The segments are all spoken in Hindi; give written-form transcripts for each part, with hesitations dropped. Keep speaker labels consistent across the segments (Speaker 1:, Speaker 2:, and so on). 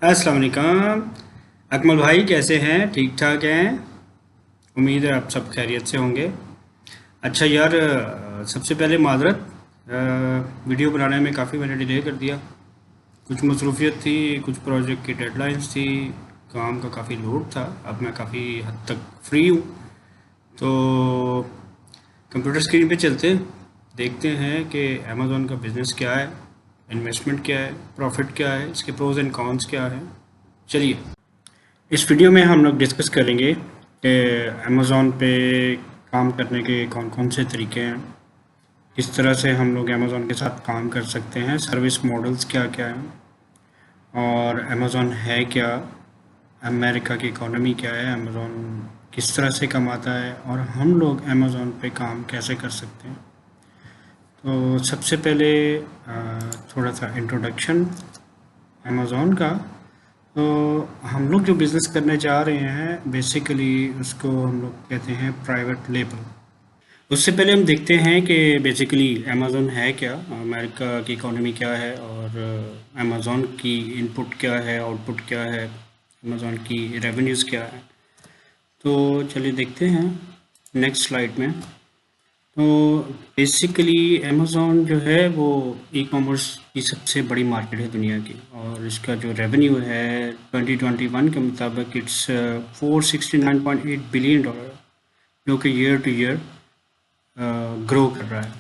Speaker 1: अस्सलाम वालेकुम। अकमल भाई कैसे हैं? ठीक ठाक हैं? उम्मीद है आप सब खैरियत से होंगे। अच्छा यार, सबसे पहले माजरत, वीडियो बनाने में काफ़ी मैंने डिले कर दिया। कुछ मसरूफियत थी, कुछ प्रोजेक्ट की डेडलाइंस थी, काम का काफ़ी लोड था। अब मैं काफ़ी हद तक फ्री हूँ, तो कंप्यूटर स्क्रीन पे चलते हैं, देखते हैं कि अमेज़ॉन का बिज़नेस क्या है, इन्वेस्टमेंट क्या है, प्रॉफिट क्या है, इसके प्रोज एंड कॉन्स क्या है। चलिए, इस वीडियो में हम लोग डिस्कस करेंगे कि अमेज़ॉन पे काम करने के कौन कौन से तरीके हैं, किस तरह से हम लोग अमेज़ॉन के साथ काम कर सकते हैं, सर्विस मॉडल्स क्या क्या हैं, और अमेज़ॉन है क्या, अमेरिका की इकोनॉमी क्या है, अमेज़ॉन किस तरह से कमाता है, और हम लोग अमेज़ॉन पे काम कैसे कर सकते हैं। तो सबसे पहले थोड़ा सा इंट्रोडक्शन अमेज़ॉन का। तो हम लोग जो बिज़नेस करने जा रहे हैं, बेसिकली उसको हम लोग कहते हैं प्राइवेट लेबल। उससे पहले हम देखते हैं कि बेसिकली अमेज़ॉन है क्या, अमेरिका की इकोनॉमी क्या है, और अमेज़ॉन की इनपुट क्या है, आउटपुट क्या है, अमेज़ॉन की रेवेन्यूज़ क्या है। तो चलिए देखते हैं नेक्स्ट स्लाइड में। तो बेसिकली अमेज़ॉन जो है वो ई कॉमर्स की सबसे बड़ी मार्केट है दुनिया की, और इसका जो रेवेन्यू है 2021 के मुताबिक इट्स 469.8 बिलियन डॉलर, जो कि ईयर टू ईयर ग्रो कर रहा है।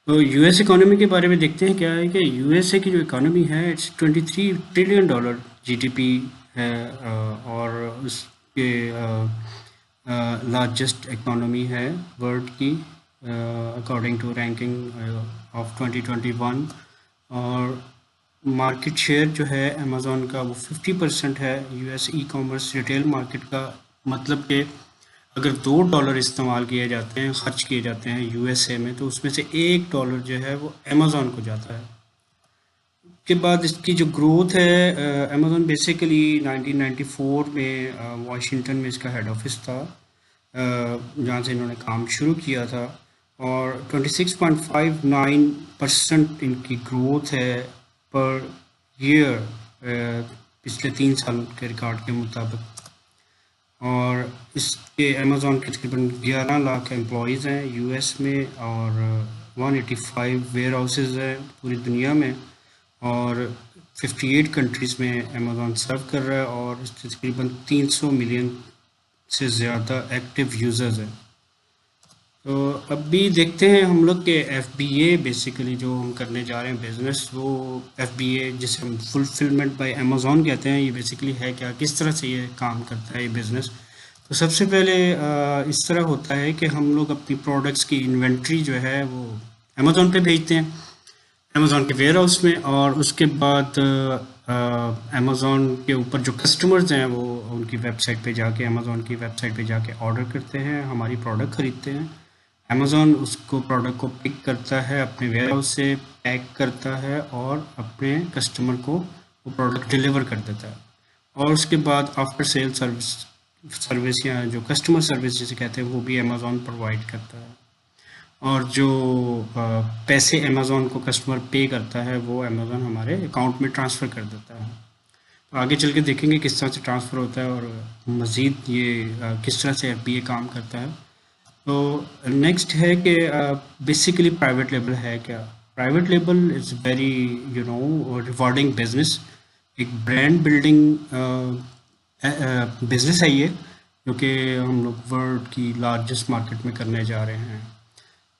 Speaker 1: तो यूएस इकोनॉमी के बारे में देखते हैं क्या है कि यूएसए की जो इकोनॉमी है इट्स 23 ट्रिलियन डॉलर जीडीपी है, और उसके लार्जेस्ट इकोनॉमी है वर्ल्ड की अकॉर्डिंग टू रैंकिंग ऑफ 2021। और मार्केट शेयर जो है अमेज़ॉन का वो 50% है US e commerce retail market का। मतलब कि अगर $2 इस्तेमाल किए जाते हैं, खर्च किए जाते हैं यूएसए में, तो उसमें से $1 जो है वो अमेज़ॉन को जाता है। के बाद इसकी जो ग्रोथ है, अमेज़ॉन बेसिकली 1994 में वाशिंगटन में इसका हेड ऑफिस था, जहाँ से इन्होंने काम शुरू किया था, और 26.59% इनकी ग्रोथ है पर ईयर पिछले 3 साल के रिकॉर्ड के मुताबिक। और इसके अमेज़ॉन के तकरीबन 11 लाख एम्प्लॉयज़ हैं यूएस में, और 185 वेयर हाउसेज़ हैं पूरी दुनिया में, और 58 कंट्रीज़ में अमेज़ॉन सर्व कर रहा है, और इसके तकरीबन 300 मिलियन से ज़्यादा एक्टिव यूज़र्स हैं। तो अभी देखते हैं हम लोग के FBA बेसिकली जो हम करने जा रहे हैं बिज़नेस, वो FBA जिसे हम फुलफिलमेंट बाय अमेज़ॉन कहते हैं, ये बेसिकली है क्या, किस तरह से ये काम करता है ये बिज़नेस। तो सबसे पहले इस तरह होता है कि हम लोग अपनी प्रोडक्ट्स की इन्वेंट्री जो है वो अमेज़ॉन पे भेजते हैं, अमेज़ॉन के वेयर हाउस में, और उसके बाद अमेज़ॉन के ऊपर जो कस्टमर्स हैं वो उनकी वेबसाइट पे जाके, अमेज़ॉन की वेबसाइट पे जाके ऑर्डर करते हैं, हमारी प्रोडक्ट ख़रीदते हैं। अमेज़ॉन उसको प्रोडक्ट को पिक करता है, अपने वेयर हाउस से पैक करता है, और अपने कस्टमर को वो प्रोडक्ट डिलीवर कर देता है। और उसके बाद आफ्टर सेल सर्विस या जो कस्टमर सर्विस जिसे कहते हैं, वो भी अमेज़ॉन प्रोवाइड करता है। और जो पैसे अमेज़ॉन को कस्टमर पे करता है वो अमेज़ॉन हमारे अकाउंट में ट्रांसफ़र कर देता है। तो आगे चल के देखेंगे किस तरह से ट्रांसफ़र होता है, और मज़ीद ये किस तरह से FBA काम करता है। तो नेक्स्ट है कि बेसिकली प्राइवेट लेबल है क्या। Private label is very rewarding business, एक ब्रांड बिल्डिंग बिजनेस है ये, जो कि हम लोग वर्ल्ड की लार्जेस्ट मार्केट में करने जा रहे हैं।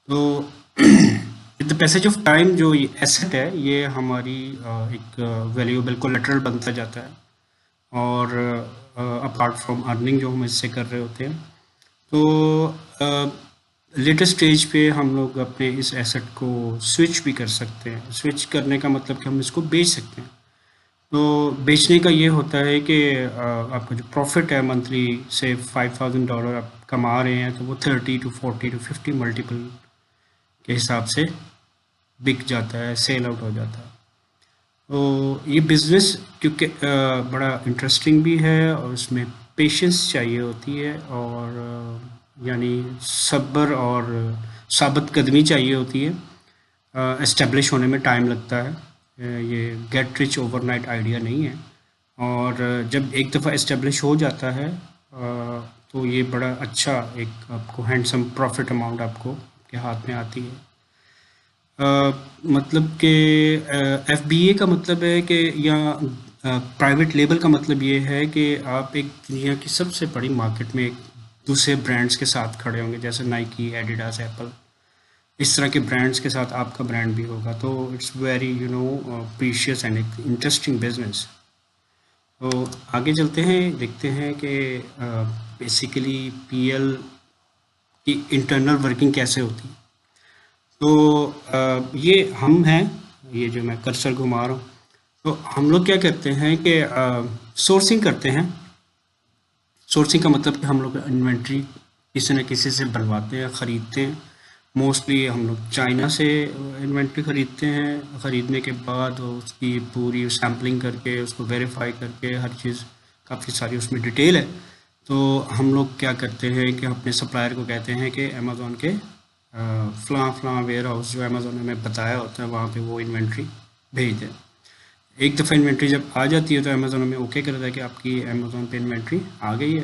Speaker 1: तो with the passage of time जो ये एसेट है ये हमारी एक वैल्यूएबल कोलेटरल बनता जाता है, और अपार्ट फ्रॉम अर्निंग जो हम इससे कर रहे होते हैं। तो लेटर स्टेज पे हम लोग अपने इस एसेट को स्विच भी कर सकते हैं। स्विच करने का मतलब कि हम इसको बेच सकते हैं। तो बेचने का ये होता है कि आपका जो प्रॉफिट है मंथली से $5,000 आप कमा रहे हैं, तो वो 30 to 40 to 50 मल्टीपल के हिसाब से बिक जाता है, सेल आउट हो जाता है। तो ये बिज़नेस क्योंकि बड़ा इंटरेस्टिंग भी है, और उसमें पेशेंस चाहिए होती है, और यानी सब्र और साबित कदमी चाहिए होती है। इस्टेब्लिश होने में टाइम लगता है। ये गेट रिच ओवरनाइट आइडिया नहीं है। और जब एक दफ़ा इस्टेब्लिश हो जाता है तो ये बड़ा अच्छा एक आपको हैंडसम प्रॉफिट अमाउंट आपको के हाथ में आती है। मतलब कि एफबीए का मतलब है कि या प्राइवेट लेबल का मतलब ये है कि आप एक दुनिया की सबसे बड़ी मार्केट में एक दूसरे ब्रांड्स के साथ खड़े होंगे, जैसे नाइकी, एडिडास, एप्पल, इस तरह के ब्रांड्स के साथ आपका ब्रांड भी होगा। तो it's very precious and interesting business. तो आगे चलते हैं, देखते हैं कि बेसिकली पीएल की इंटरनल वर्किंग कैसे होती है। तो ये हम हैं, ये जो मैं कर्सर घुमा रहा हूँ, तो हम लोग क्या करते हैं कि सोर्सिंग करते हैं। सोर्सिंग का मतलब कि हम लोग इन्वेंट्री किसी न किसी से बनवाते हैं, ख़रीदते हैं। मोस्टली हम लोग चाइना से इन्वेंट्री ख़रीदते हैं। ख़रीदने के बाद उसकी पूरी सैम्पलिंग करके, उसको वेरीफाई करके, हर चीज़ काफ़ी सारी उसमें डिटेल है। तो हम लोग क्या करते हैं कि अपने सप्लायर को कहते हैं कि अमेज़ॉन के फ़लाँ फ़लाँ वेयर हाउस जो अमेज़ॉन ने हमें बताया होता है वहाँ पे वो इन्वेंट्री भेज दें। एक दफ़ा इन्वेंट्री जब आ जाती है तो अमेज़ॉन हमें ओके कर देता है कि आपकी अमेज़ॉन पे इन्वेंट्री आ गई है।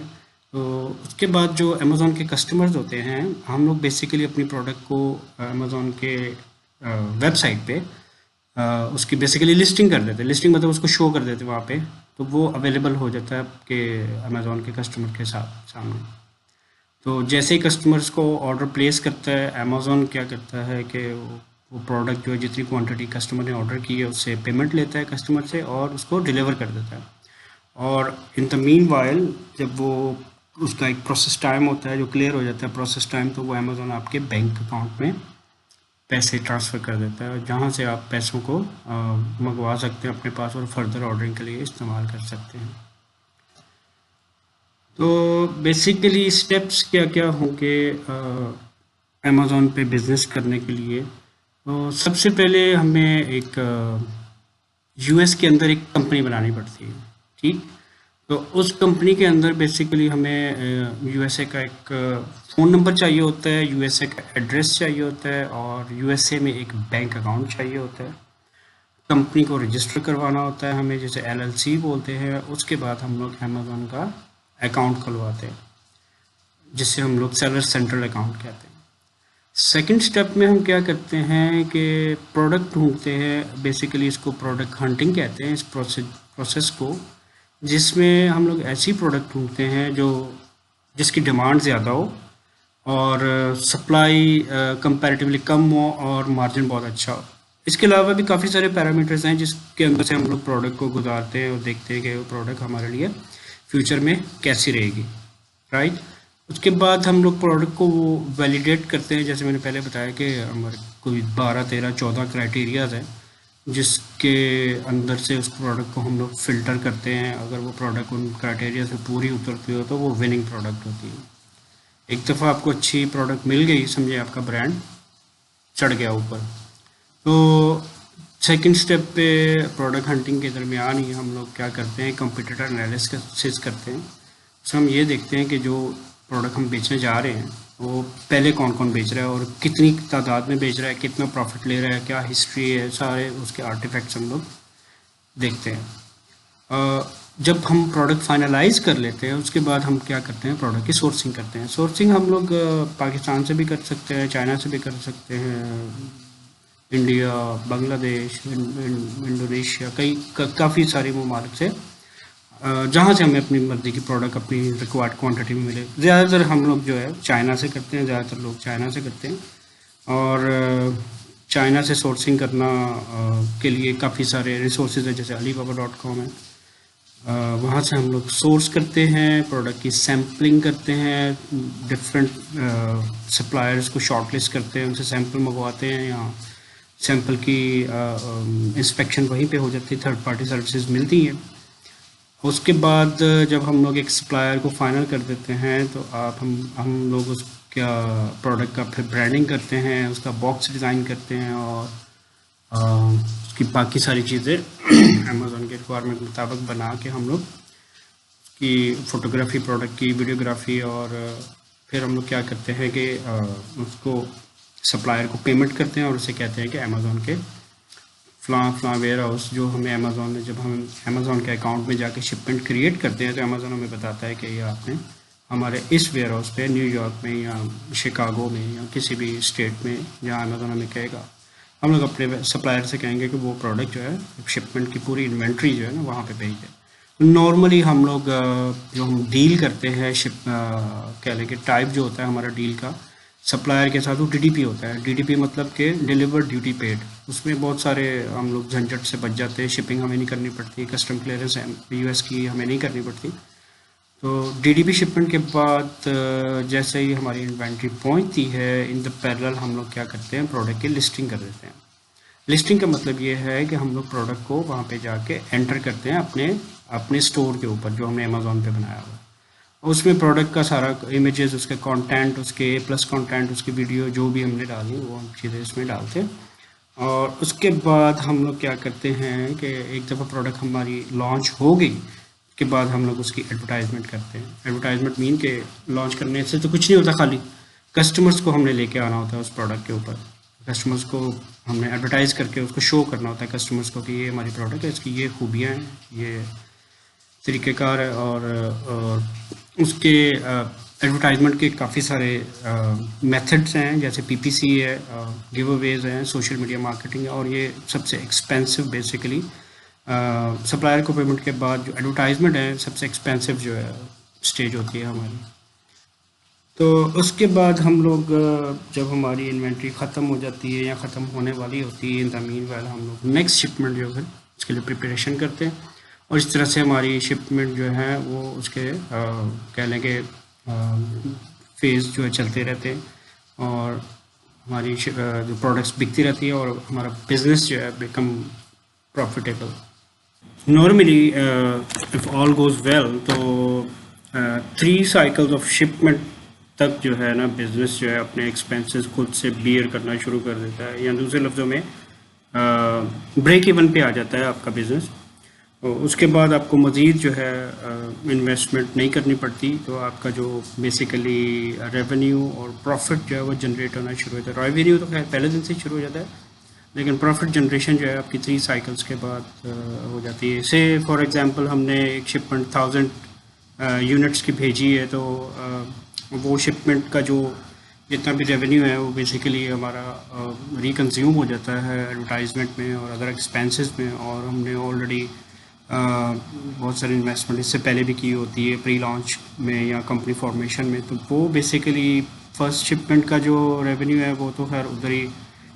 Speaker 1: तो उसके बाद जो अमेज़ॉन के कस्टमर्स होते हैं, हम लोग बेसिकली अपनी प्रोडक्ट को अमेज़ॉन के वेबसाइट पे उसकी बेसिकली लिस्टिंग कर देते हैं। लिस्टिंग मतलब उसको शो कर देते हैं वहाँ पे, तो वो अवेलेबल हो जाता है आपके अमेज़ॉन के कस्टमर के साथ सामने। तो जैसे ही कस्टमर्स को ऑर्डर प्लेस करता है, अमेज़ॉन क्या करता है कि वो प्रोडक्ट जो है जितनी क्वांटिटी कस्टमर ने ऑर्डर की है उससे पेमेंट लेता है कस्टमर से और उसको डिलीवर कर देता है। और इन द मीन वाइल जब वो उसका एक प्रोसेस टाइम होता है जो क्लियर हो जाता है प्रोसेस टाइम, तो वो अमेज़ॉन आपके बैंक अकाउंट में पैसे ट्रांसफ़र कर देता है, जहाँ से आप पैसों को मंगवा सकते हैं अपने पास और फर्दर ऑर्डरिंग के लिए इस्तेमाल कर सकते हैं। तो बेसिकली स्टेप्स क्या क्या होंगे अमेज़ॉन पे बिज़नेस करने के लिए। तो सबसे पहले हमें एक यूएस के अंदर एक कंपनी बनानी पड़ती है, ठीक। तो उस कंपनी के अंदर बेसिकली हमें यूएसए का एक फ़ोन नंबर चाहिए होता है, यूएसए का एड्रेस चाहिए होता है और यूएसए में एक बैंक अकाउंट चाहिए होता है। कंपनी को रजिस्टर करवाना होता है हमें, जैसे एलएलसी बोलते हैं। उसके बाद हम लोग अमेज़ॉन का अकाउंट खुलवाते हैं, जिससे हम लोग सेलर सेंट्रल अकाउंट कहते हैं। सेकंड स्टेप में हम क्या करते हैं कि प्रोडक्ट ढूंढते हैं। बेसिकली इसको प्रोडक्ट हंटिंग कहते हैं इस प्रोसेस को, जिसमें हम लोग ऐसी प्रोडक्ट ढूंढते हैं जो जिसकी डिमांड ज़्यादा हो और सप्लाई कंपैरेटिवली कम हो और मार्जिन बहुत अच्छा हो। इसके अलावा भी काफ़ी सारे पैरामीटर्स हैं जिसके अंदर से हम लोग प्रोडक्ट को गुजारते हैं और देखते हैं कि वो प्रोडक्ट हमारे लिए फ्यूचर में कैसी रहेगी, राइट। उसके बाद हम लोग प्रोडक्ट को वो वैलिडेट करते हैं, जैसे मैंने पहले बताया कि हमारे कोई 12, 13, 14 क्राइटेरियाज हैं जिसके अंदर से उस प्रोडक्ट को हम लोग फ़िल्टर करते हैं। अगर वो प्रोडक्ट उन क्राइटेरिया से पूरी उतरती हो तो वो विनिंग प्रोडक्ट होती है। एक दफ़ा आपको अच्छी प्रोडक्ट मिल गई, समझे आपका ब्रांड चढ़ गया ऊपर, तो सेकंड स्टेप पे प्रोडक्ट हंटिंग के दरमियान ही हम लोग क्या करते हैं, कंपटीटर एनालिसिस करते हैं। उसमें हम ये देखते हैं कि जो प्रोडक्ट हम बेचने जा रहे हैं वो पहले कौन कौन बेच रहा है और कितनी तादाद में बेच रहा है, कितना प्रॉफिट ले रहा है, क्या हिस्ट्री है, सारे उसके आर्टिफैक्ट्स हम लोग देखते हैं। जब हम प्रोडक्ट फाइनलाइज कर लेते हैं उसके बाद हम क्या करते हैं, प्रोडक्ट की सोर्सिंग करते हैं। सोर्सिंग हम लोग पाकिस्तान से भी कर सकते हैं, चाइना से भी कर सकते हैं, इंडिया, बांग्लादेश, इंडोनेशिया, काफ़ी सारे ममालिक से, जहाँ से हमें अपनी मर्ज़ी की प्रोडक्ट अपनी रिक्वायर्ड क्वांटिटी में मिले। ज़्यादातर हम लोग जो है चाइना से करते हैं, ज़्यादातर लोग चाइना से करते हैं। और चाइना से सोर्सिंग करना के लिए काफ़ी सारे रिसोर्सेज है, जैसे alibaba.com है। वहाँ से हम लोग सोर्स करते हैं, प्रोडक्ट की सैम्पलिंग करते हैं, डिफरेंट सप्लायर्स को शॉर्टलिस्ट करते हैं, उनसे सैंपल मंगवाते हैं। यहाँ सैंपल की इंस्पेक्शन वहीं पे हो जाती है, थर्ड पार्टी सर्विसेज मिलती हैं। उसके बाद जब हम लोग एक सप्लायर को फाइनल कर देते हैं तो हम लोग उसका प्रोडक्ट का फिर ब्रांडिंग करते हैं, उसका बॉक्स डिज़ाइन करते हैं और उसकी बाकी सारी चीज़ें अमेज़ॉन के रिक्वायरमेंट के मुताबिक बना के हम लोग की फ़ोटोग्राफी, प्रोडक्ट की वीडियोग्राफी, और फिर हम लोग क्या करते हैं कि उसको सप्लायर को पेमेंट करते हैं और उसे कहते हैं कि अमेज़ॉन के फ़लाँ वेयर हाउस जो हमें अमेज़ॉन में, जब हम अमेज़ॉन के अकाउंट में जाके शिपमेंट क्रिएट करते हैं तो अमेज़ॉन हमें बताता है कि ये आपने हमारे इस वेयर हाउस पे न्यूयॉर्क में या शिकागो में या किसी भी स्टेट में जहाँ अमेज़ॉन हमें कहेगा, हम लोग अपने सप्लायर से कहेंगे कि वो प्रोडक्ट जो है शिपमेंट की पूरी इन्वेंट्री जो है ना वहाँ पे भेज दें। नॉर्मली हम लोग जो हम डील करते हैं कह लें कि टाइप जो होता है हमारा डील का सप्लायर के साथ, वो डीडीपी होता है। डीडीपी मतलब कि डिलीवर ड्यूटी पेड। उसमें बहुत सारे हम लोग झंझट से बच जाते हैं, शिपिंग हमें नहीं करनी पड़ती, कस्टम क्लियरेंस यूएस की हमें नहीं करनी पड़ती। तो डीडीपी शिपमेंट के बाद जैसे ही हमारी इन्वेंट्री पहुंचती है, इन द पैरेलल हम लोग क्या करते हैं, प्रोडक्ट की लिस्टिंग कर देते हैं। लिस्टिंग का मतलब ये है कि हम लोग प्रोडक्ट को वहाँ पे जाके एंटर करते हैं अपने अपने स्टोर के ऊपर जो हमने अमेज़ॉन पे बनाया हुआ है। उसमें प्रोडक्ट का सारा इमेजेस, उसके कंटेंट, उसके प्लस कंटेंट, उसकी वीडियो जो भी हमने डाली वो हम चीज़ें इसमें डालते हैं। और उसके बाद हम लोग क्या करते हैं कि एक दफ़ा प्रोडक्ट हमारी लॉन्च हो गई के बाद हम लोग उसकी एडवर्टाइजमेंट करते हैं। एडवर्टाइजमेंट मीन के लॉन्च करने से तो कुछ नहीं होता, खाली कस्टमर्स को हमने लेके आना होता है उस प्रोडक्ट के ऊपर। कस्टमर्स को हमने एडवर्टाइज़ करके उसको शो करना होता है कस्टमर्स को कि ये हमारी प्रोडक्ट है, इसकी ये खूबियाँ हैं, ये तरीक़ेकार है। और उसके एडवर्टाइजमेंट के काफ़ी सारे मेथड्स हैं, जैसे पीपीसी है, गिव अवेज हैं, सोशल मीडिया मार्केटिंग है, और ये सबसे एक्सपेंसिव बेसिकली सप्लायर को पेमेंट के बाद जो एडवर्टाइजमेंट है सबसे एक्सपेंसिव जो है स्टेज होती है हमारी। तो उसके बाद हम लोग जब हमारी इन्वेंट्री ख़त्म हो जाती है या ख़त्म होने वाली होती है, इन द मीनवाइल हम लोग नेक्स्ट शिपमेंट जो है उसके लिए प्रिपरेशन करते हैं। और इस तरह से हमारी शिपमेंट जो है वो उसके कह लें कि फेज़ जो है चलते रहते हैं, और हमारी जो प्रोडक्ट्स बिकती रहती है और हमारा बिजनेस जो है become profitable. Normally if all goes well तो 3 साइकिल्स ऑफ शिपमेंट तक जो है ना बिज़नेस जो है अपने एक्सपेंसेस खुद से बियर करना शुरू कर देता है, या दूसरे लफ्ज़ों में ब्रेक इवन पे आ जाता है आपका बिज़नेस। तो उसके बाद आपको मज़ीद जो है इन्वेस्टमेंट नहीं करनी पड़ती, तो आपका जो बेसिकली रेवेन्यू और प्रॉफिट जो है वो जनरेट होना शुरू होता है। रेवेन्यू तो खैर पहले दिन से ही शुरू हो जाता है, लेकिन प्रॉफिट जनरेशन जो है आपकी 3 साइकिल्स के बाद हो जाती है। से फॉर एग्जांपल हमने एक शिपमेंट 1000 यूनिट्स की भेजी है, तो वो शिपमेंट का जो जितना भी रेवेन्यू है वो बेसिकली हमारा रिकन्ज्यूम हो जाता है एडवर्टाइजमेंट में और अदर एक्सपेंसेस में। और हमने ऑलरेडी बहुत सारी इन्वेस्टमेंट इससे पहले भी की होती है, प्री लॉन्च में या कंपनी फॉर्मेशन में, तो वो बेसिकली फर्स्ट शिपमेंट का जो रेवेन्यू है वो तो खैर उधर ही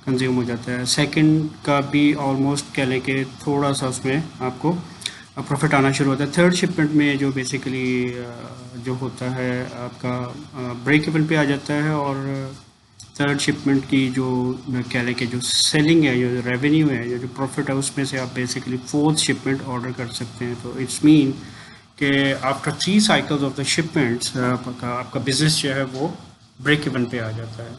Speaker 1: कंज्यूम हो जाता है। सेकंड का भी ऑलमोस्ट कह लें कि थोड़ा सा उसमें आपको प्रॉफिट आना शुरू होता है। थर्ड शिपमेंट में जो बेसिकली जो होता है आपका ब्रेक इवन पे आ जाता है, और थर्ड शिपमेंट की जो कह लें कि जो सेलिंग है, जो रेवेन्यू है, जो प्रॉफिट है, उसमें से आप बेसिकली फोर्थ शिपमेंट ऑर्डर कर सकते हैं। तो इट्स मीन कि after 3 cycles of the shipments आपका बिजनेस जो है वो ब्रेक इवन पे आ जाता है।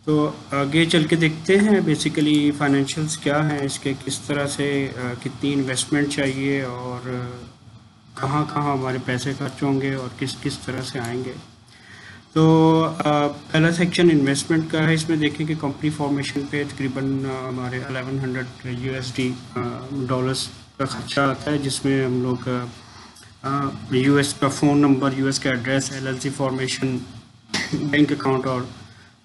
Speaker 1: तो आगे चल के देखते हैं बेसिकली फाइनेंशियल्स क्या हैं इसके, किस तरह से कितनी इन्वेस्टमेंट चाहिए और कहाँ कहाँ हमारे पैसे खर्च होंगे और किस किस तरह से आएंगे। तो पहला सेक्शन इन्वेस्टमेंट का है। इसमें देखें कि कंपनी फॉर्मेशन पे तकरीबन हमारे 1100 यूएसडी डॉलर्स का खर्चा आता है, जिसमें हम लोग यूएस का फ़ोन नंबर, यूएस का address, LLC formation, bank account और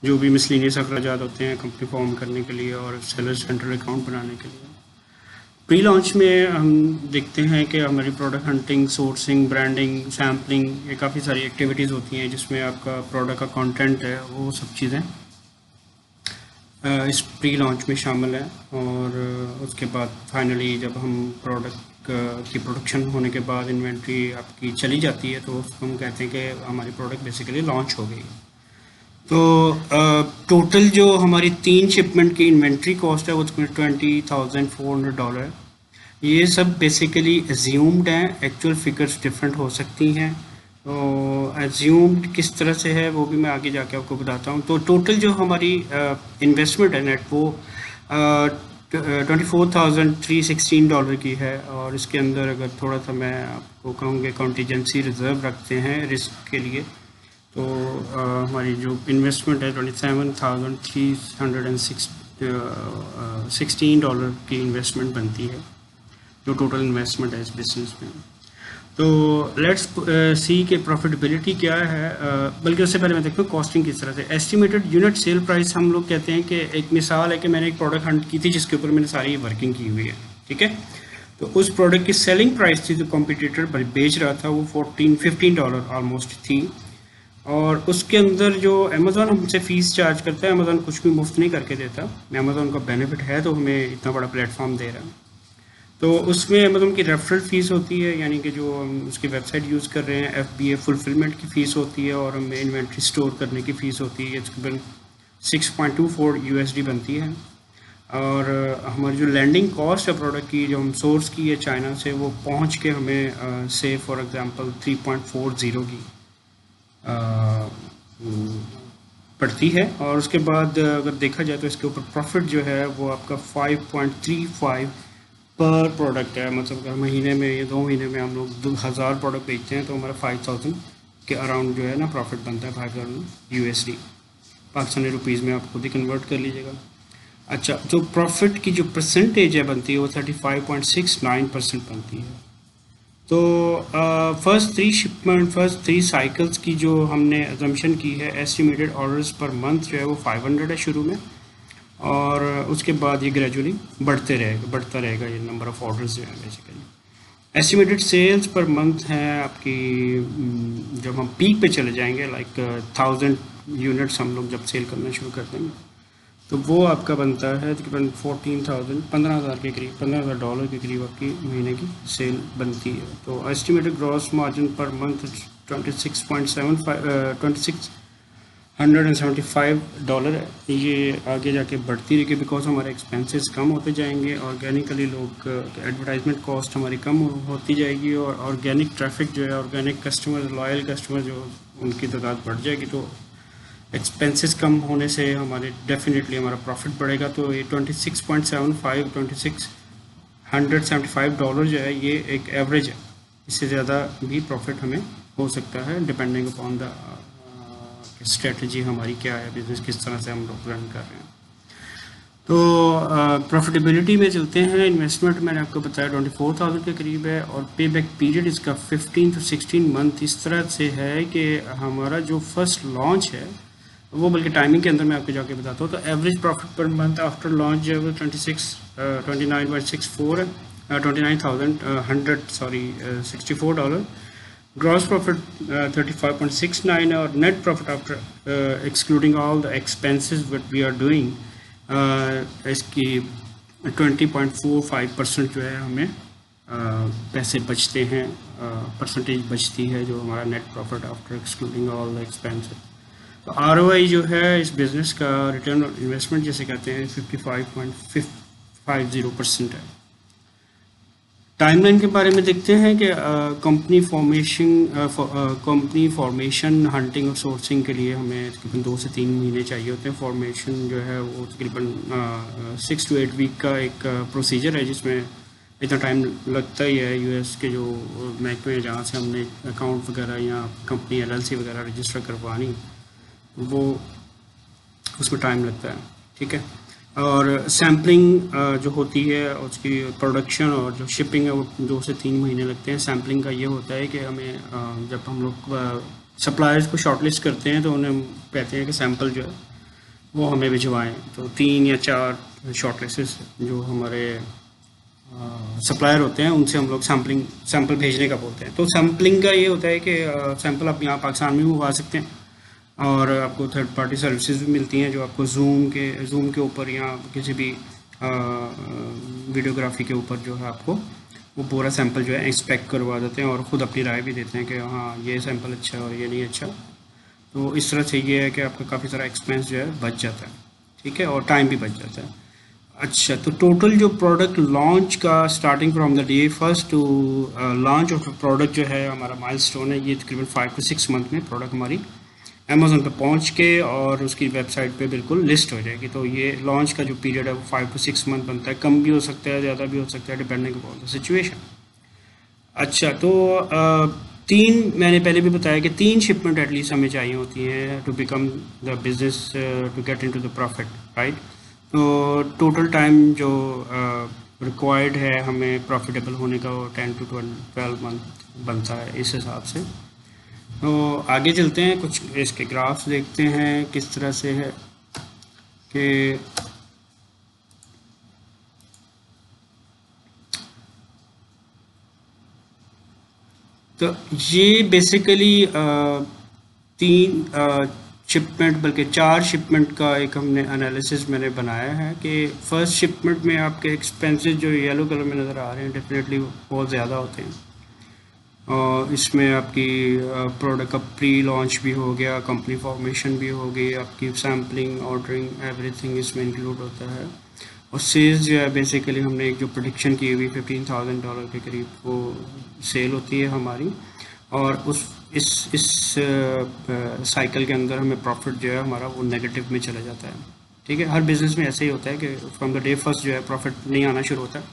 Speaker 1: जो भी मिसलिनियस अखराजात होते हैं कंपनी फॉर्म करने के लिए और सेलर सेंटर अकाउंट बनाने के लिए। प्री लॉन्च में हम देखते हैं कि हमारी product hunting, sourcing, branding, sampling, ये काफ़ी सारी एक्टिविटीज़ होती हैं जिसमें आपका प्रोडक्ट का कंटेंट है वो सब चीज़ें इस प्री लॉन्च में शामिल है। और उसके बाद फाइनली जब हम प्रोडक्ट की प्रोडक्शन होने के बाद इन्वेंट्री आपकी चली जाती है तो हम कहते हैं कि हमारी प्रोडक्ट बेसिकली लॉन्च हो गई। तो टोटल जो हमारी 3 शिपमेंट की इन्वेंट्री कॉस्ट है वो $20,400। ये सब बेसिकली एज्यूम्ड हैं, एक्चुअल फिगर्स डिफरेंट हो सकती हैं। तो एज्यूम्ड किस तरह से है वो भी मैं आगे जाके आपको बताता हूँ। तो टोटल जो हमारी इन्वेस्टमेंट है नेट वो $24,316 की है। और इसके अंदर अगर थोड़ा सा मैं आपको कहूँगी कॉन्टीजेंसी रिज़र्व रखते हैं रिस्क के लिए, तो हमारी जो इन्वेस्टमेंट है $16 की इन्वेस्टमेंट बनती है, जो टोटल इन्वेस्टमेंट है इस बिजनेस में। तो लेट्स सी के प्रॉफिटेबिलिटी क्या है, बल्कि उससे पहले मैं देखता हूँ कॉस्टिंग किस तरह से। एस्टिमेटेड यूनिट सेल प्राइस हम लोग कहते हैं कि एक मिसाल है कि मैंने एक प्रोडक्ट हंट की थी जिसके ऊपर मैंने सारी वर्किंग की हुई है, ठीक है। तो उस प्रोडक्ट की सेलिंग प्राइस थी जो कॉम्पिटिटर बेच रहा था वो $15 ऑलमोस्ट थी, और उसके अंदर जो अमेज़ॉन हमसे फ़ीस चार्ज करता है, अमेज़ॉन कुछ भी मुफ्त नहीं करके देता, अमेज़ॉन का बेनिफिट है तो हमें इतना बड़ा प्लेटफॉर्म दे रहा है। तो उसमें अमेज़ॉन की रेफरल फ़ीस होती है, यानी कि जो हम उसकी वेबसाइट यूज़ कर रहे हैं, FBA फुलफिलमेंट की फ़ीस होती है, और हमें इन्वेंट्री स्टोर करने की फ़ीस होती है, तकरीबन 6.24 USD बनती है। और हमारी जो लैंडिंग कॉस्ट है प्रोडक्ट की, जो हम सोर्स की है चाइना से, वो पहुंच के हमें से फॉर एग्जांपल 3.40 की पड़ती है। और उसके बाद अगर देखा जाए तो इसके ऊपर प्रॉफिट जो है वो आपका 5.35 पर प्रोडक्ट है। मतलब अगर महीने में या 2 महीने में हम लोग 2000 प्रोडक्ट बेचते हैं तो हमारा 5000 के अराउंड जो है ना प्रॉफिट बनता है, 5000 USD, पाकिस्तानी रुपीज़ में आप खुद ही कन्वर्ट कर लीजिएगा। अच्छा, जो प्रॉफिट की जो परसेंटेज है बनती है वो 35.69% बनती है। तो फर्स्ट थ्री साइकिल्स की जो हमने अजम्पशन की है, एस्टिमेटेड ऑर्डर्स पर मंथ जो है वो 500 है शुरू में, और उसके बाद ये ग्रेजुअली बढ़ता रहेगा ये नंबर ऑफ़ ऑर्डर्स जो है basically. Estimated sales per month है आपकी, जब हम पीक पे चले जाएंगे लाइक 1000 यूनिट्स हम लोग जब सेल करना शुरू कर देंगे तो वो आपका बनता है तकरीबन 15,000 के करीब, $15,000 के करीब आपकी महीने की सेल बनती है। तो estimated gross margin per month 2675 है। ये आगे जाके बढ़ती रहेगी बिकॉज हमारे एक्सपेंसेस कम होते जाएंगे, ऑर्गेनिकली लोग एडवर्टाइजमेंट कॉस्ट हमारी कम होती जाएगी, और ऑर्गेनिक ट्रैफिक जो है, ऑर्गेनिक कस्टमर, लॉयल कस्टमर जो उनकी तादाद बढ़ जाएगी, तो एक्सपेंसेस कम होने से हमारे डेफिनेटली हमारा प्रॉफिट बढ़ेगा। तो ये 2675 डॉलर जो है ये एक एवरेज है, इससे ज़्यादा भी प्रॉफिट हमें हो सकता है डिपेंडिंग अपॉन द स्ट्रेटजी हमारी क्या है, बिजनेस किस तरह से हम लोग रन कर रहे हैं। तो प्रॉफिटेबिलिटी में चलते हैं। इन्वेस्टमेंट मैंने आपको बताया 24,000 के करीब है, और पे बैक पीरियड इसका 15 to 16 मंथ इस तरह से है कि हमारा जो फर्स्ट लॉन्च है वो, बल्कि टाइमिंग के अंदर मैं आपको जाके बताता हूँ। तो average profit per month after launch जो है वो 29.64 ग्रॉस प्रॉफिट 35.69 है, और net profit after excluding all the expenses what we are doing इसकी 20.45% जो है हमें पैसे बचते हैं, परसेंटेज बचती है जो हमारा net profit after excluding all the expenses. तो ROI जो है इस बिज़नेस का, रिटर्न ऑन इन्वेस्टमेंट जिसे कहते हैं, 55.50% है। टाइमलाइन के बारे में देखते हैं कि कंपनी फॉर्मेशन, हंटिंग और सोर्सिंग के लिए हमें तकरीबन 2 से 3 महीने चाहिए होते हैं। फॉर्मेशन जो है वो तकरीबन 6 to 8 वीक का एक प्रोसीजर है, जिसमें इतना टाइम लगता ही है। US के जो महकमे हैं जहाँ से हमने अकाउंट वगैरह या कंपनी LLC वगैरह रजिस्टर करवानी, वो उसमें टाइम लगता है, ठीक है। और सैम्पलिंग जो होती है उसकी प्रोडक्शन और जो शिपिंग है वो 2 से 3 महीने लगते हैं। सैम्पलिंग का ये होता है कि हमें जब हम लोग सप्लायर्स को शॉर्टलिस्ट करते हैं तो उन्हें हम कहते हैं कि सैम्पल जो है वो हमें भिजवाएं। तो 3 या 4 शॉर्टलिस्टेस जो हमारे सप्लायर होते हैं उनसे हम लोग सैम्पल भेजने का बोलते हैं। तो सैम्पलिंग का ये होता है कि सैम्पल आप यहाँ पाकिस्तान में मंगवा सकते हैं, और आपको थर्ड पार्टी सर्विसेज भी मिलती हैं जो आपको जूम के ऊपर या किसी भी वीडियोग्राफी के ऊपर जो है आपको वो पूरा सैंपल जो है इंस्पेक्ट करवा देते हैं, और ख़ुद अपनी राय भी देते हैं कि हाँ ये सैंपल अच्छा है और ये नहीं अच्छा। तो इस तरह से ये है कि आपका काफ़ी सारा एक्सपेंस जो है बच जाता है, ठीक है, और टाइम भी बच जाता है। अच्छा, तो टोटल जो प्रोडक्ट लॉन्च का starting from the day first to launch of product जो है हमारा माइलस्टोन है, ये तकरीबन 5 to 6 मंथ में प्रोडक्ट हमारी अमेज़न पे पहुंच के और उसकी वेबसाइट पे बिल्कुल लिस्ट हो जाएगी। तो ये लॉन्च का जो पीरियड है वो 5 to 6 मंथ बनता है, कम भी हो सकता है, ज़्यादा भी हो सकता है, डिपेंडिंग अपॉन द सिचुएशन। अच्छा, तो 3 मैंने पहले भी बताया कि 3 शिपमेंट एटलीस्ट हमें चाहिए होती हैं to become the business, to get into the profit, right. तो टोटल टाइम जो रिक्वायर्ड है हमें प्रॉफिटेबल होने का, वो 10 to 12 मंथ बनता है इस हिसाब से। तो आगे चलते हैं, कुछ इसके ग्राफ्स देखते हैं किस तरह से है कि तो ये बेसिकली तीन शिपमेंट बल्कि 4 शिपमेंट का एक हमने एनालिसिस मैंने बनाया है कि फ़र्स्ट शिपमेंट में आपके एक्सपेंसेस जो येलो कलर में नज़र आ रहे हैं डेफिनेटली बहुत ज़्यादा होते हैं। और इसमें आपकी प्रोडक्ट का प्री लॉन्च भी हो गया, कंपनी फॉर्मेशन भी हो गई, आपकी सैम्पलिंग, ऑर्डरिंग, एवरीथिंग इसमें इंक्लूड होता है। और सेल्स जो है बेसिकली हमने एक जो प्रोडिक्शन की हुई $15,000 के करीब वो सेल होती है हमारी। और उस इस साइकिल के अंदर हमें प्रॉफिट जो है हमारा वो नेगेटिव में चला जाता है। ठीक है, हर बिज़नेस में ऐसे ही होता है कि फ्रॉम द डे फर्स्ट जो है प्रॉफिट नहीं आना शुरू होता है,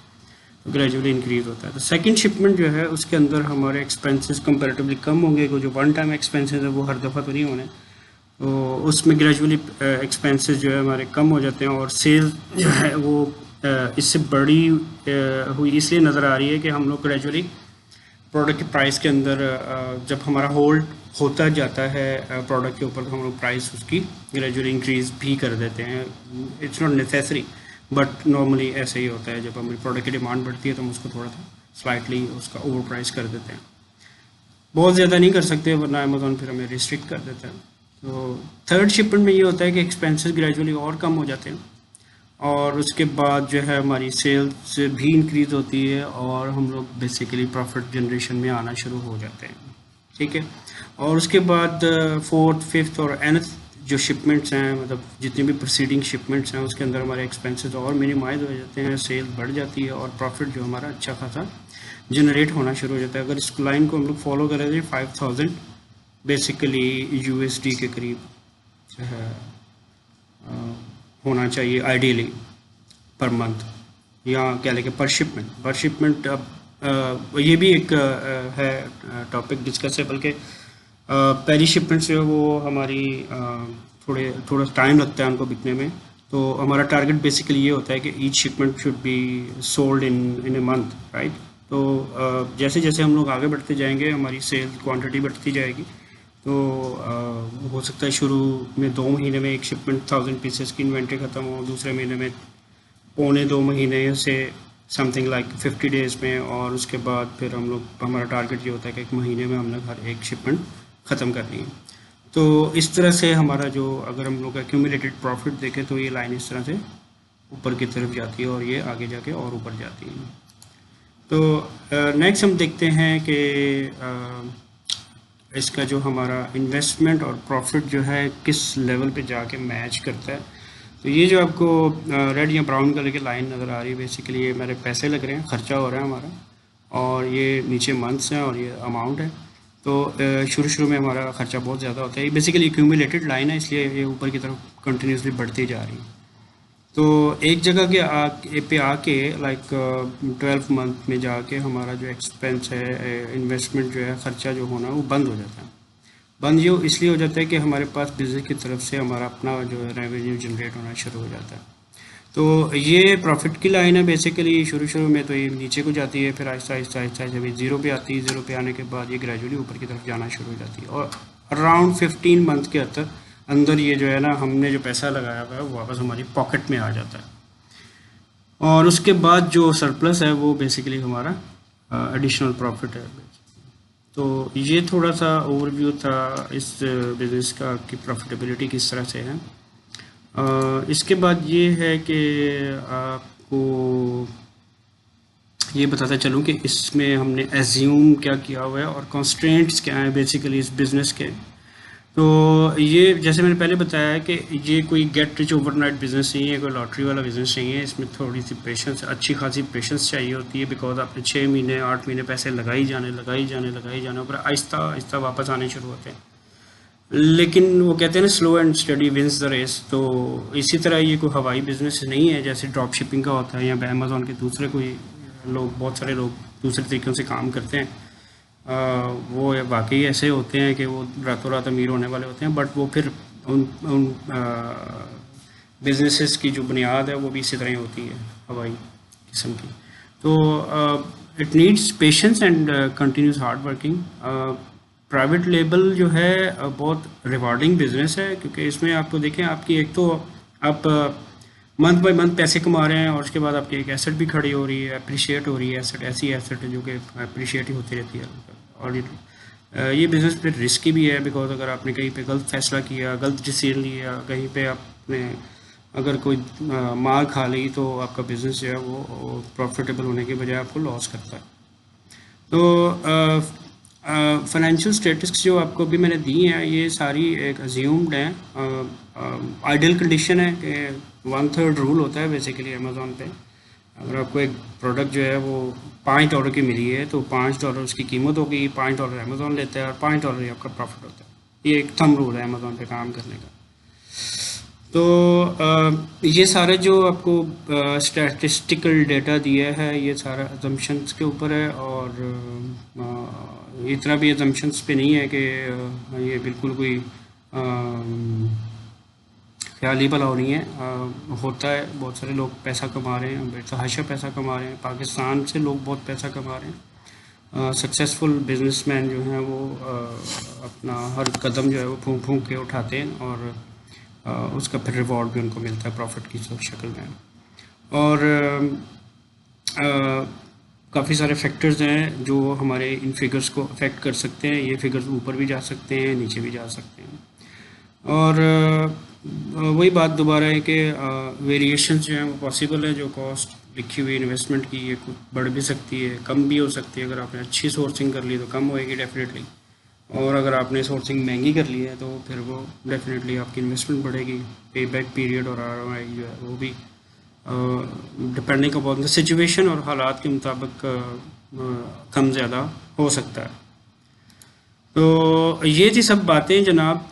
Speaker 1: तो ग्रेजुअली इंक्रीज़ होता है। तो सेकंड शिपमेंट जो है उसके अंदर हमारे एक्सपेंसेस कंपैरेटिवली कम होंगे, जो वन टाइम एक्सपेंसेस है वो हर दफ़ा तो नहीं होने, तो उसमें ग्रेजुअली एक्सपेंसेस जो है हमारे कम हो जाते हैं। और सेल जो है वो इससे बड़ी हुई इसलिए नज़र आ रही है कि हम लोग ग्रेजुअली प्रोडक्ट के प्राइस के अंदर जब हमारा होल्ड होता जाता है प्रोडक्ट के ऊपर, तो हम लोग प्राइस उसकी ग्रेजुअली इंक्रीज़ भी कर देते हैं। It's not necessary but normally ऐसे ही होता है, जब हमारी प्रोडक्ट की डिमांड बढ़ती है तो हम उसको थोड़ा सा स्लाइटली उसका ओवर प्राइस कर देते हैं। बहुत ज़्यादा नहीं कर सकते वरना अमेज़ॉन फिर हमें रिस्ट्रिक्ट कर देता है। तो थर्ड शिपमेंट में ये होता है कि एक्सपेंसेस ग्रेजुअली और कम हो जाते हैं और उसके बाद जो है हमारी सेल्स भी इंक्रीज़ होती है और हम लोग बेसिकली प्रॉफिट जनरेशन में आना शुरू हो जाते हैं। ठीक है, और उसके बाद फोर्थ, फिफ्थ और nth जो शिपमेंट्स हैं, मतलब जितनी भी प्रोसीडिंग शिपमेंट्स हैं उसके अंदर हमारे एक्सपेंसेस और मिनिमाइज हो जाते हैं, सेल बढ़ जाती है और प्रॉफिट जो हमारा अच्छा खासा जनरेट होना शुरू हो जाता है। अगर इस लाइन को हम लोग फॉलो करें तो 5000 बेसिकली USD के करीब जो है होना चाहिए आइडियली पर मंथ, या क्या लेके पर शिपमेंट। अब ये भी एक है टॉपिक डिस्कसेबल के पहली शिपमेंट से वो हमारी थोड़ा टाइम लगता है उनको बिकने में। तो हमारा टारगेट बेसिकली ये होता है कि each shipment should be sold in a month, right. तो जैसे जैसे हम लोग आगे बढ़ते जाएंगे हमारी सेल क्वांटिटी बढ़ती जाएगी। तो हो सकता है शुरू में 2 महीने में एक शिपमेंट 1000 पीसेस की इन्वेंट्री ख़त्म हो, दूसरे महीने में पौने 2 महीने से समथिंग लाइक 50 डेज़ में, और उसके बाद फिर हम लोग हमारा टारगेट ये होता है कि 1 महीने में हमने हर एक शिपमेंट ख़त्म करनी है। तो इस तरह से हमारा जो अगर हम लोग एक्यूमुलेटेड प्रॉफिट देखें तो ये लाइन इस तरह से ऊपर की तरफ जाती है और ये आगे जाके और ऊपर जाती है। तो नेक्स्ट हम देखते हैं कि इसका जो हमारा इन्वेस्टमेंट और प्रॉफिट जो है किस लेवल पे जाके मैच करता है। तो ये जो आपको रेड या ब्राउन कलर की लाइन नज़र आ रही है, बेसिकली ये मेरे पैसे लग रहे हैं, खर्चा हो रहा है हमारा, और ये नीचे मंथ्स हैं और ये अमाउंट है। तो शुरू में हमारा खर्चा बहुत ज़्यादा होता है, ये बेसिकली एक्यूमुलेटेड लाइन है इसलिए ये ऊपर की तरफ कंटिन्यूसली बढ़ती जा रही है। तो एक जगह पे आके लाइक 12 मंथ में जाके हमारा जो एक्सपेंस है, इन्वेस्टमेंट जो है, ख़र्चा जो होना है वो बंद हो जाता है। बंद जो इसलिए हो जाता है कि हमारे पास बिज़नेस की तरफ से हमारा अपना जो है रेवेन्यू जनरेट होना शुरू हो जाता है। तो ये प्रॉफिट की लाइन है बेसिकली। शुरू में तो ये नीचे को जाती है, फिर आहिस्ता आहिस्ता आहिस्ता जब ये ज़ीरो पे आती है, ज़ीरो पे आने के बाद ये ग्रेजुअली ऊपर की तरफ जाना शुरू हो जाती है और अराउंड 15 मंथ के अंदर ये जो है ना, हमने जो पैसा लगाया हुआ है वो वापस हमारी पॉकेट में आ जाता है। और उसके बाद जो सरप्लस है वो बेसिकली हमारा एडिशनल प्रॉफिट है। तो ये थोड़ा सा ओवरव्यू था इस बिज़नेस का कि प्रॉफिटेबिलिटी किस तरह से है। इसके बाद ये है कि आपको ये बताता चलूँ कि इसमें हमने एज्यूम क्या किया हुआ है और कॉन्स्ट्रेंट्स क्या हैं बेसिकली इस बिज़नेस के। तो ये जैसे मैंने पहले बताया है कि ये कोई गेट रिच ओवरनाइट बिज़नेस नहीं है, कोई लॉटरी वाला बिज़नेस नहीं है। इसमें थोड़ी सी पेशेंस, अच्छी खासी पेशेंस चाहिए होती है, बिकॉज आपने 6 महीने 8 महीने पैसे लगाई जाने ऊपर आहिस्ता आहिस्ता वापस आने शुरू होते हैं। लेकिन वो कहते हैं ना, slow and steady wins the race. तो इसी तरह ये कोई हवाई बिज़नेस नहीं है जैसे ड्रॉप शिपिंग का होता है या अमेज़ॉन के दूसरे कोई लोग, बहुत सारे लोग दूसरे तरीक़ों से काम करते हैं। वो वाकई ऐसे होते हैं कि वो रातों रात अमीर होने वाले होते हैं, बट वो फिर उन बिजनेसेस की जो बुनियाद है वो भी इसी तरह ही होती है, हवाई किस्म की। तो it needs patience and continuous hard working. Private label जो है बहुत रिवार्डिंग बिजनेस है, क्योंकि इसमें आपको देखें, आपकी एक तो आप मंथ बाय मंथ पैसे कमा रहे हैं, और उसके बाद आपकी एक एसेट भी खड़ी हो रही है, अप्रिशिएट हो रही है एसेट, ऐसी एसेट है जो कि अप्रिशिएट ही होती रहती है। और ये बिज़नेस फिर रिस्की भी है, बिकॉज अगर आपने कहीं पे गलत फैसला किया, गलत डिसीजन लिया, कहीं पे आपने अगर कोई मार खा ली, तो आपका बिज़नेस जो है वो प्रॉफिटेबल होने के बजाय आपको लॉस करता है। तो फाइनेंशियल स्टेटिस्टिक्स जो आपको भी मैंने दी हैं, ये सारी एक अज्यूम्ड हैं, आइडियल कंडीशन है कि 1/3 रूल होता है बेसिकली अमेज़ॉन पे। अगर आपको एक प्रोडक्ट जो है वो $5 की मिली है, तो $5 उसकी कीमत होगी, $5 अमेज़ॉन लेता है और $5 ही आपका प्रॉफिट होता है। ये एक थंब रूल है अमेज़ॉन पे काम करने का। तो ये सारे जो आपको स्टैटिस्टिकल डेटा दिया है, ये सारा अजम्पशंस के ऊपर है, और इतना भी अजम्पशंस पे नहीं है कि ये बिल्कुल कोई ख्याली भला हो रही है। होता है, बहुत सारे लोग पैसा कमा रहे हैं, बेतहाशा पैसा कमा रहे हैं, पाकिस्तान से लोग बहुत पैसा कमा रहे हैं। सक्सेसफुल बिजनेसमैन जो हैं वो अपना हर कदम जो है वो फूंक फूंक के उठाते हैं, और उसका फिर रिवॉर्ड भी उनको मिलता है प्रॉफिट की शक्ल में। और काफ़ी सारे फैक्टर्स हैं जो हमारे इन फिगर्स को अफेक्ट कर सकते हैं। ये फिगर्स ऊपर भी जा सकते हैं, नीचे भी जा सकते हैं। और वही बात दोबारा है कि वेरिएशंस जो हैं वो पॉसिबल है। जो कॉस्ट लिखी हुई इन्वेस्टमेंट की, ये कुछ बढ़ भी सकती है, कम भी हो सकती है। अगर आपने अच्छी सोर्सिंग कर ली तो कम होएगी डेफिनेटली, और अगर आपने सोर्सिंग महंगी कर ली है तो फिर वो डेफिनेटली आपकी इन्वेस्टमेंट बढ़ेगी। पे बैक पीरियड और ROI जो है वो भी डिपेंडिंग अपॉन द सिचुएशन और हालात के मुताबिक कम ज़्यादा हो सकता है। तो ये थी सब बातें जनाब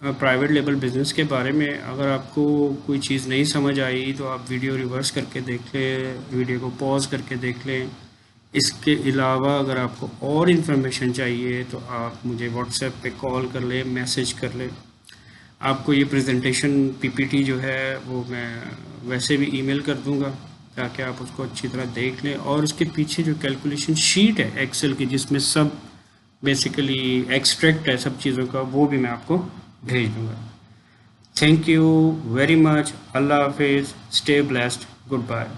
Speaker 1: प्राइवेट लेबल बिज़नेस के बारे में। अगर आपको कोई चीज़ नहीं समझ आई तो आप वीडियो रिवर्स करके देख लें, वीडियो को पॉज करके देख लें। इसके अलावा अगर आपको और इन्फॉर्मेशन चाहिए तो आप मुझे व्हाट्सएप पे कॉल कर लें, मैसेज कर लें। आपको ये प्रेजेंटेशन PPT जो है वो मैं वैसे भी ईमेल कर दूंगा, ताकि आप उसको अच्छी तरह देख लें। और इसके पीछे जो कैलकुलेशन शीट है एक्सेल की, जिसमें सब बेसिकली एक्सट्रैक्ट है सब चीज़ों का, वो भी मैं आपको भेज दूंगा। Thank you very much. Allah हाफिज़, स्टे ब्लेस्ड, गुड बाय।